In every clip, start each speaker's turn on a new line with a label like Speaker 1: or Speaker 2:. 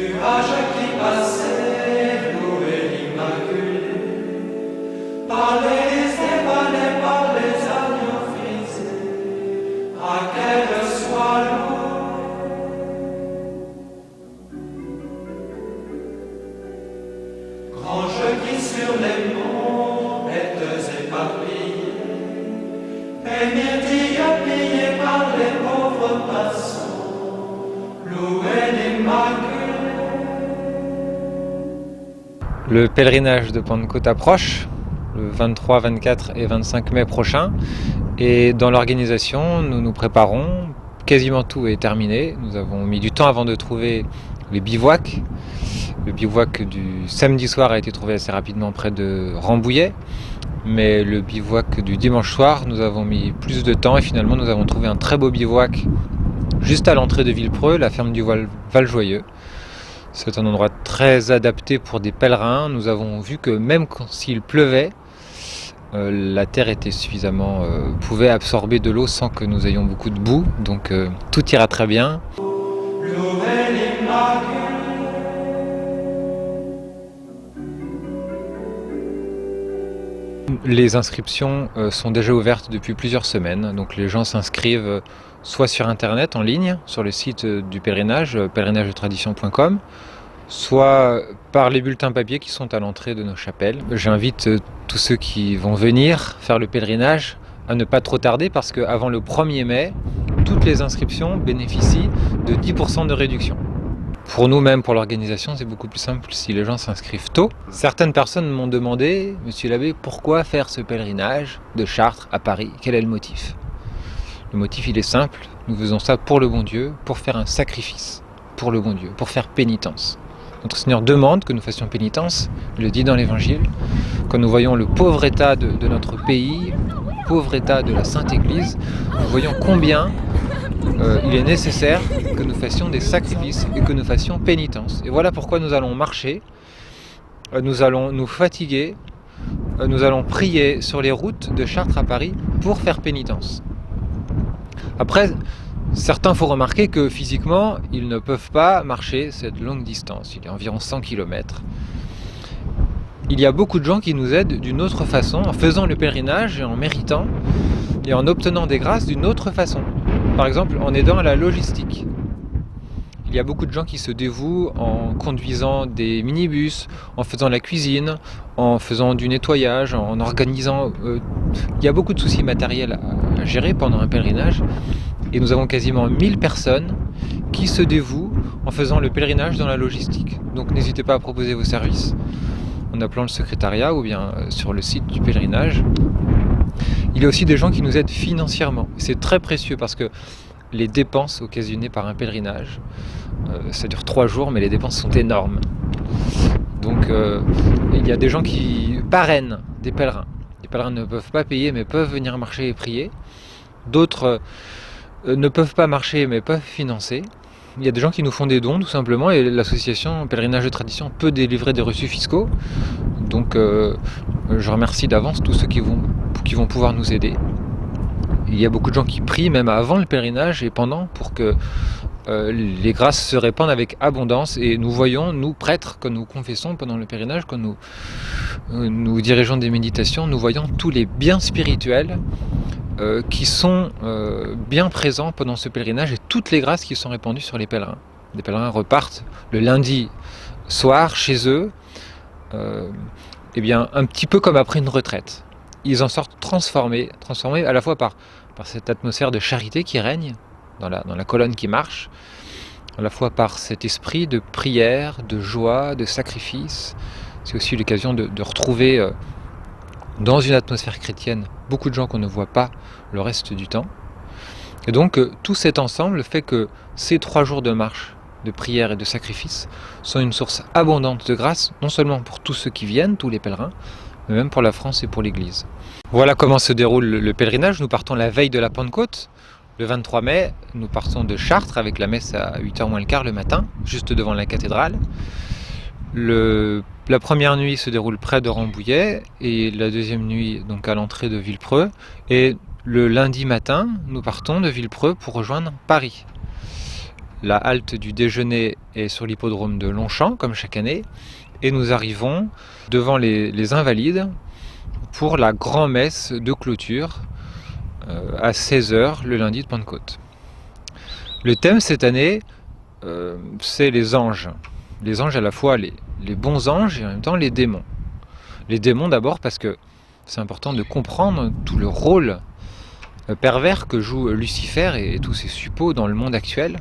Speaker 1: Nuages qui passaient, louaient l'Immaculée, par les ébats et par les agneaux frisés, à qu'elle soit louée. Grange qui sur les monts, bêtes éparpillées, et myrtilles pillées par les pauvres passants, louaient l'Immaculée.
Speaker 2: Le pèlerinage de Pentecôte approche, le 23, 24 et 25 mai prochain. Et dans l'organisation, nous nous préparons. Quasiment tout est terminé. Nous avons mis du temps avant de trouver les bivouacs. Le bivouac du samedi soir a été trouvé assez rapidement près de Rambouillet. Mais le bivouac du dimanche soir, nous avons mis plus de temps et finalement nous avons trouvé un très beau bivouac juste à l'entrée de Villepreux, la ferme du Val-Joyeux. C'est un endroit très adapté pour des pèlerins. Nous avons vu que même s'il pleuvait, la terre était suffisamment, pouvait absorber de l'eau sans que nous ayons beaucoup de boue. Donc tout ira très bien. Les inscriptions sont déjà ouvertes depuis plusieurs semaines. Donc les gens s'inscrivent soit sur internet en ligne, sur le site du pèlerinage, pèlerinagedetradition.com, soit par les bulletins papier qui sont à l'entrée de nos chapelles. J'invite tous ceux qui vont venir faire le pèlerinage à ne pas trop tarder parce qu'avant le 1er mai, toutes les inscriptions bénéficient de 10% de réduction. Pour nous-mêmes, pour l'organisation, c'est beaucoup plus simple si les gens s'inscrivent tôt. Certaines personnes m'ont demandé, Monsieur l'abbé, pourquoi faire ce pèlerinage de Chartres à Paris? Quel est le motif? Le motif, il est simple. Nous faisons ça pour le bon Dieu, pour faire un sacrifice pour le bon Dieu, pour faire pénitence. Notre Seigneur demande que nous fassions pénitence, il le dit dans l'Évangile, quand nous voyons le pauvre état de notre pays, le pauvre état de la Sainte Église, nous voyons combien il est nécessaire que nous fassions des sacrifices et que nous fassions pénitence. Et voilà pourquoi nous allons marcher, nous allons nous fatiguer, nous allons prier sur les routes de Chartres à Paris pour faire pénitence. Après, certains faut remarquer que physiquement, ils ne peuvent pas marcher cette longue distance, il y a environ 100 km. Il y a beaucoup de gens qui nous aident d'une autre façon, en faisant le pèlerinage et en méritant et en obtenant des grâces d'une autre façon. Par exemple, en aidant à la logistique. Il y a beaucoup de gens qui se dévouent en conduisant des minibus, en faisant la cuisine, en faisant du nettoyage, en organisant... Il y a beaucoup de soucis matériels à gérer pendant un pèlerinage. Et nous avons quasiment 1000 personnes qui se dévouent en faisant le pèlerinage dans la logistique. Donc n'hésitez pas à proposer vos services en appelant le secrétariat ou bien sur le site du pèlerinage. Il y a aussi des gens qui nous aident financièrement. C'est très précieux parce que les dépenses occasionnées par un pèlerinage, ça dure 3 jours, mais les dépenses sont énormes. Donc il y a des gens qui parrainent des pèlerins. Les pèlerins ne peuvent pas payer, mais peuvent venir marcher et prier. D'autres ne peuvent pas marcher, mais peuvent financer. Il y a des gens qui nous font des dons, tout simplement, et l'association Pèlerinage de Tradition peut délivrer des reçus fiscaux. Donc je remercie d'avance tous ceux qui vont pouvoir nous aider. Il y a beaucoup de gens qui prient même avant le pèlerinage et pendant pour que les grâces se répandent avec abondance. Et nous voyons, nous prêtres, quand nous confessons pendant le pèlerinage, quand nous dirigeons des méditations, nous voyons tous les biens spirituels qui sont bien présents pendant ce pèlerinage et toutes les grâces qui sont répandues sur les pèlerins. Les pèlerins repartent le lundi soir chez eux, eh bien, un petit peu comme après une retraite. Ils en sortent transformés à la fois par cette atmosphère de charité qui règne dans la colonne qui marche, à la fois par cet esprit de prière, de joie, de sacrifice. C'est aussi l'occasion de retrouver dans une atmosphère chrétienne beaucoup de gens qu'on ne voit pas le reste du temps. Et donc tout cet ensemble fait que ces 3 jours de marche, de prière et de sacrifice sont une source abondante de grâce, non seulement pour tous ceux qui viennent, tous les pèlerins, mais même pour la France et pour l'Église. Voilà comment se déroule le pèlerinage. Nous partons la veille de la Pentecôte. Le 23 mai, nous partons de Chartres avec la messe à 8h moins le quart le matin, juste devant la cathédrale. La première nuit se déroule près de Rambouillet et la deuxième nuit donc à l'entrée de Villepreux. Et le lundi matin, nous partons de Villepreux pour rejoindre Paris. La halte du déjeuner est sur l'hippodrome de Longchamp, comme chaque année, et nous arrivons devant les Invalides pour la grand-messe de clôture à 16 h le lundi de Pentecôte. Le thème cette année, c'est les anges. Les anges à la fois les bons anges et en même temps les démons. Les démons d'abord parce que c'est important de comprendre tout le rôle pervers que joue Lucifer et tous ses suppôts dans le monde actuel.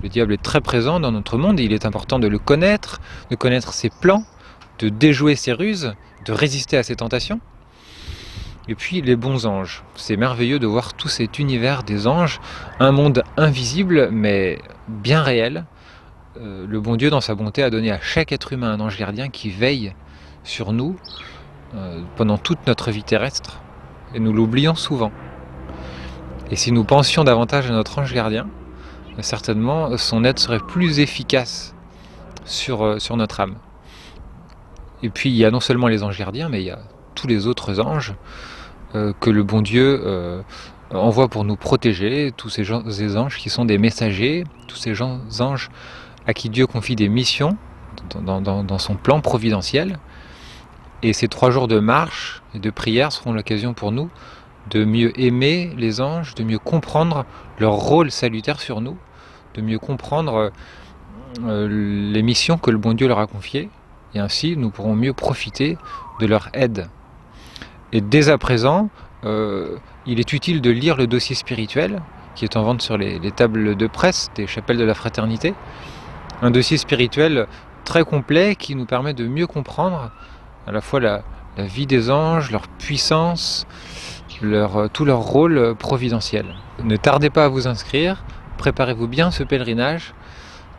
Speaker 2: Le diable est très présent dans notre monde et il est important de le connaître, de connaître ses plans, de déjouer ses ruses, de résister à ses tentations. Et puis les bons anges. C'est merveilleux de voir tout cet univers des anges, un monde invisible mais bien réel. Le bon Dieu, dans sa bonté, a donné à chaque être humain un ange gardien qui veille sur nous pendant toute notre vie terrestre. Et nous l'oublions souvent. Et si nous pensions davantage à notre ange gardien, certainement son aide serait plus efficace sur notre âme. Et puis il y a non seulement les anges gardiens, mais il y a tous les autres anges que le bon Dieu envoie pour nous protéger, tous ces anges qui sont des messagers, tous ces anges à qui Dieu confie des missions dans son plan providentiel. Et ces 3 jours de marche et de prière seront l'occasion pour nous de mieux aimer les anges, de mieux comprendre leur rôle salutaire sur nous, de mieux comprendre les missions que le bon Dieu leur a confiées, et ainsi nous pourrons mieux profiter de leur aide. Et dès à présent, il est utile de lire le dossier spirituel qui est en vente sur les tables de presse des chapelles de la fraternité. Un dossier spirituel très complet qui nous permet de mieux comprendre à la fois la vie des anges, leur puissance, tout leur rôle providentiel. Ne tardez pas à vous inscrire, préparez-vous bien ce pèlerinage.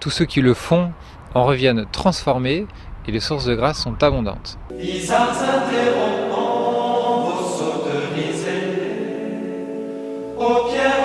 Speaker 2: Tous ceux qui le font en reviennent transformés et les sources de grâce sont abondantes.
Speaker 1: Isaac s'interrompant, vos sauterises, aux pierres